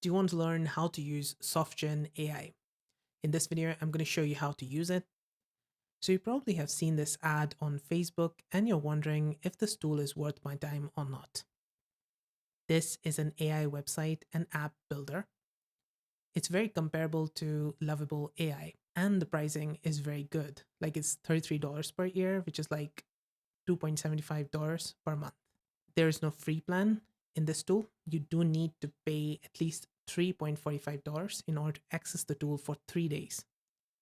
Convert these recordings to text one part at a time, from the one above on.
Do you want to learn how to use SoftGen AI? In this video, I'm going to show you how to use it. So you probably have seen this ad on Facebook and you're wondering if this tool is worth my time or not. This is an AI website and app builder. It's very comparable to Lovable AI and the pricing is very good. Like it's $33 per year, which is like $2.75 per month. There is no free plan in this tool. You do need to pay at least $3.45 in order to access the tool for 3 days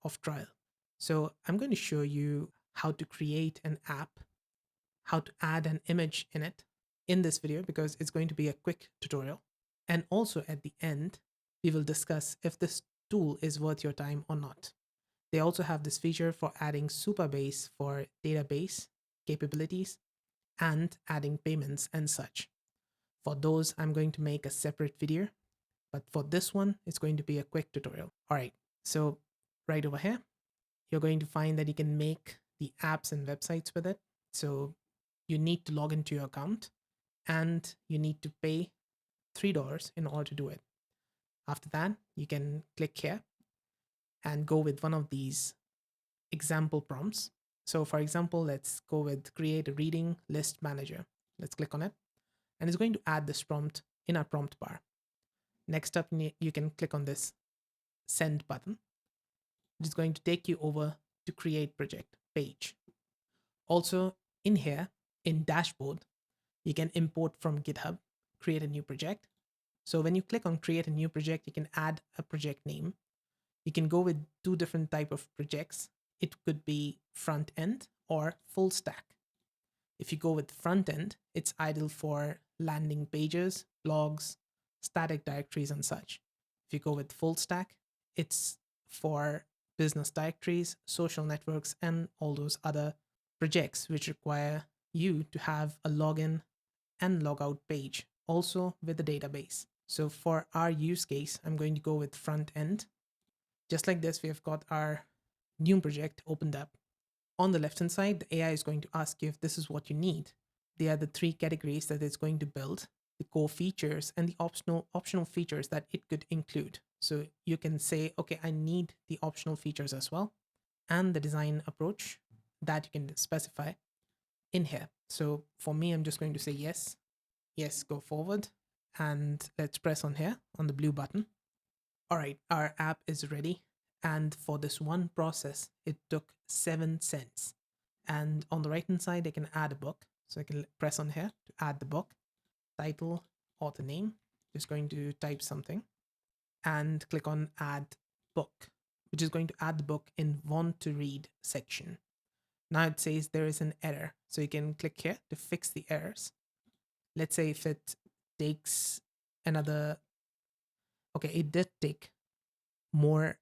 of trial. So I'm going to show you how to create an app, how to add an image in it in this video because it's going to be a quick tutorial. And also at the end, we will discuss if this tool is worth your time or not. They also have this feature for adding Supabase for database capabilities and adding payments and such. For those, I'm going to make a separate video, but for this one, it's going to be a quick tutorial. All right, so right over here, you're going to find that you can make the apps and websites with it. So you need to log into your account and you need to pay $3 in order to do it. After that, you can click here and go with one of these example prompts. So for example, let's go with create a reading list manager. Let's click on it. And it's going to add this prompt in our prompt bar. Next up, you can click on this send button, which is going to take you over to create project page. Also in here, in dashboard, you can import from GitHub, create a new project. So when you click on create a new project, you can add a project name. You can go with two different type of projects. It could be front end or full stack. If you go with front end, it's ideal for landing pages, blogs, static directories, and such. If you go with full stack, it's for business directories, social networks, and all those other projects which require you to have a login and logout page, also with the database. So for our use case, I'm going to go with front end. Just like this, we have got our new project opened up. On the left hand side, the AI is going to ask you if this is what you need. They are the three categories that it's going to build, the core features and the optional features that it could include. So you can say, okay, I need the optional features as well, and the design approach that you can specify in here. So for me, I'm just going to say yes, yes, go forward, and let's press on here on the blue button. All right, our app is ready. And for this one process, it took 7 cents. And on the right hand side, I can add a book. So I can press on here to add the book, title, author name. Just going to type something and click on add book, which is going to add the book in want to read section. Now it says there is an error. So you can click here to fix the errors. Let's say if it takes another, okay, it did take more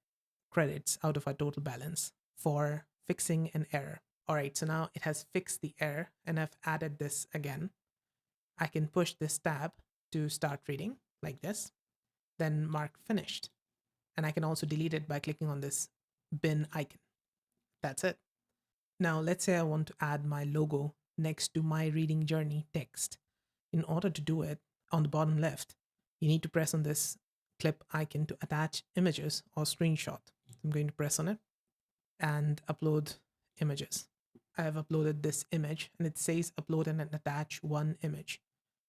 credits out of our total balance for fixing an error. All right, so now it has fixed the error and I've added this again. I can push this tab to start reading like this, then mark finished. And I can also delete it by clicking on this bin icon. That's it. Now let's say I want to add my logo next to my reading journey text. In order to do it, on the bottom left, you need to press on this clip icon to attach images or screenshot. I'm going to press on it and upload images. I have uploaded this image and it says upload and attach one image.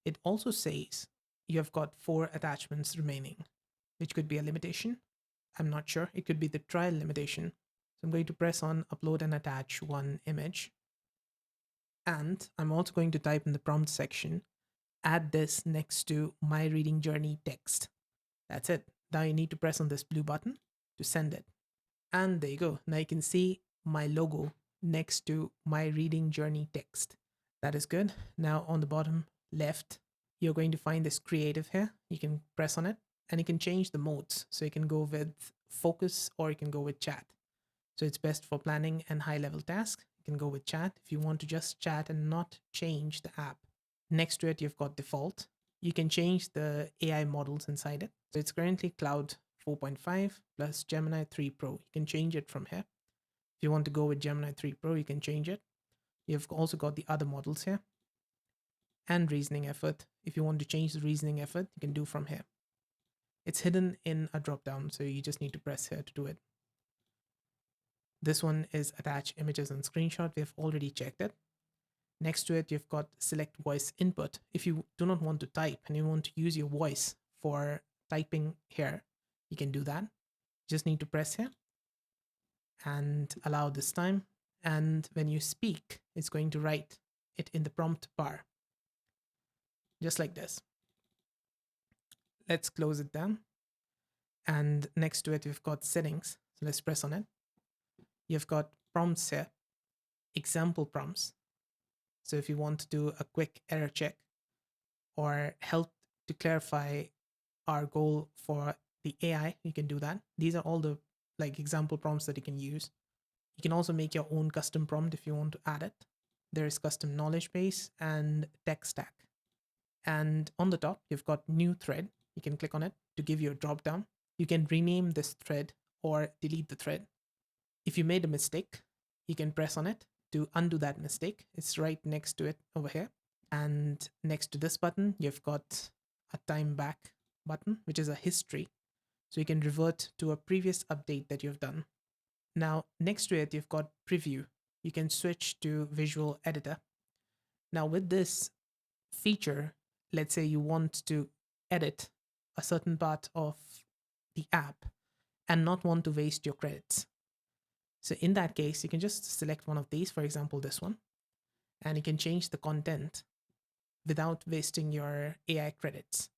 It also says you have got 4 attachments remaining, which could be a limitation. I'm not sure. It could be the trial limitation. So I'm going to press on upload and attach one image. And I'm also going to type in the prompt section, add this next to my reading journey text. That's it. Now you need to press on this blue button to send it. And there you go. Now you can see my logo next to my reading journey text. That is good. Now on the bottom left, you're going to find this creative here. You can press on it and you can change the modes. So you can go with focus or you can go with chat. So it's best for planning and high level tasks. You can go with chat if you want to just chat and not change the app. Next to it, you've got default. You can change the AI models inside it. So it's currently Cloud 4.5 plus Gemini 3 Pro. You can change it from here. If you want to go with Gemini 3 Pro, you can change it. You've also got the other models here. And reasoning effort. If you want to change the reasoning effort, you can do from here. It's hidden in a drop down, so you just need to press here to do it. This one is attach images and screenshot. We have already checked it. Next to it, you've got select voice input. If you do not want to type and you want to use your voice for typing here, you can do that. Just need to press here and allow this time. And when you speak, it's going to write it in the prompt bar, just like this. Let's close it down. And next to it, we've got settings. So let's press on it. You've got prompts here, example prompts. So if you want to do a quick error check or help to clarify our goal for the AI, you can do that. These are all the example prompts that you can use. You can also make your own custom prompt if you want to add it. There is custom knowledge base and tech stack. And on the top, you've got new thread. You can click on it to give you a drop down. You can rename this thread or delete the thread. If you made a mistake, you can press on it to undo that mistake. It's right next to it over here. And next to this button, you've got a time back button, which is a history. So you can revert to a previous update that you've done. Now, next to it, you've got preview. You can switch to visual editor. Now with this feature, let's say you want to edit a certain part of the app and not want to waste your credits. So in that case, you can just select one of these, for example, this one, and you can change the content without wasting your AI credits.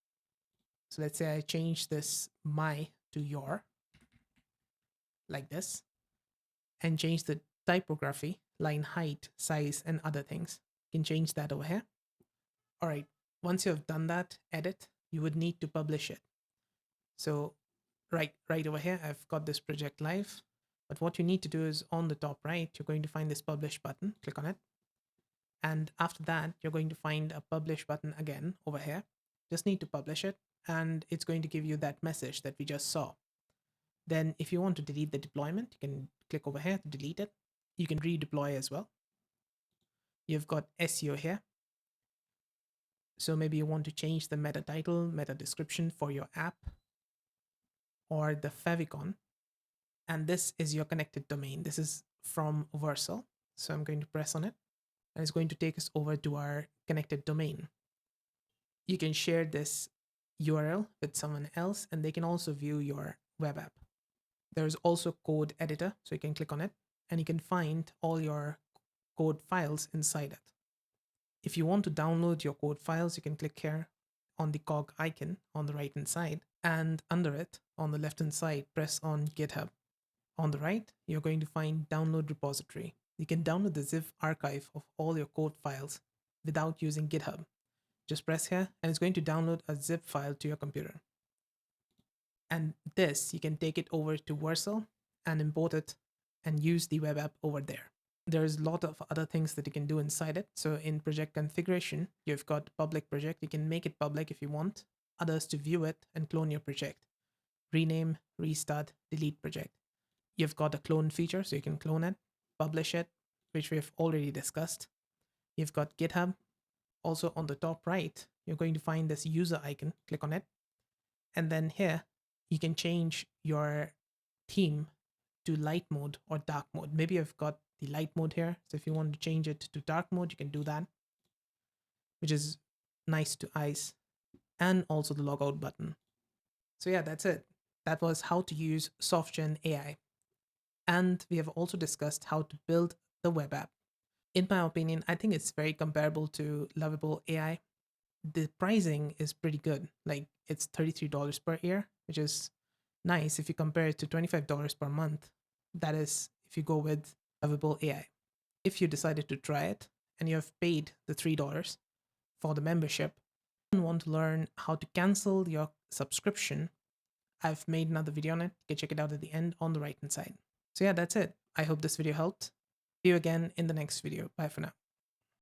So let's say I change this my to your, like this, and change the typography, line height, size, and other things. You can change that over here. All right, once you have done that edit, you would need to publish it. So right over here, I've got this project live. But what you need to do is on the top right, you're going to find this publish button, click on it. And after that, you're going to find a publish button again over here. Just need to publish it, and it's going to give you that message that we just saw. Then if you want to delete the deployment, you can click over here to delete it. You can redeploy as well. You've got SEO here. So maybe you want to change the meta title, meta description for your app, or the favicon. And this is your connected domain. This is from Vercel. So I'm going to press on it, and it's going to take us over to our connected domain. You can share this URL with someone else, and they can also view your web app. There's also code editor, so you can click on it, and you can find all your code files inside it. If you want to download your code files, you can click here on the cog icon on the right hand side, and under it on the left hand side, press on GitHub. On the right, you're going to find download repository. You can download the zip archive of all your code files without using GitHub. Just press here, and it's going to download a zip file to your computer. And this, you can take it over to Vercel and import it and use the web app over there. There's a lot of other things that you can do inside it. So in project configuration, you've got public project. You can make it public if you want others to view it and clone your project. Rename, restart, delete project. You've got a clone feature, so you can clone it, publish it, which we have already discussed. You've got GitHub. Also on the top right, you're going to find this user icon. Click on it. And then here, you can change your theme to light mode or dark mode. Maybe I've got the light mode here. So if you want to change it to dark mode, you can do that, which is nice to eyes. And also the logout button. So yeah, that's it. That was how to use SoftGen AI. And we have also discussed how to build the web app. In my opinion, I think it's very comparable to Lovable AI. The pricing is pretty good. Like it's $33 per year, which is nice if you compare it to $25 per month. That is if you go with Lovable AI. If you decided to try it and you have paid the $3 for the membership and want to learn how to cancel your subscription, I've made another video on it. You can check it out at the end on the right hand side. So yeah, that's it. I hope this video helped. See you again in the next video. Bye for now.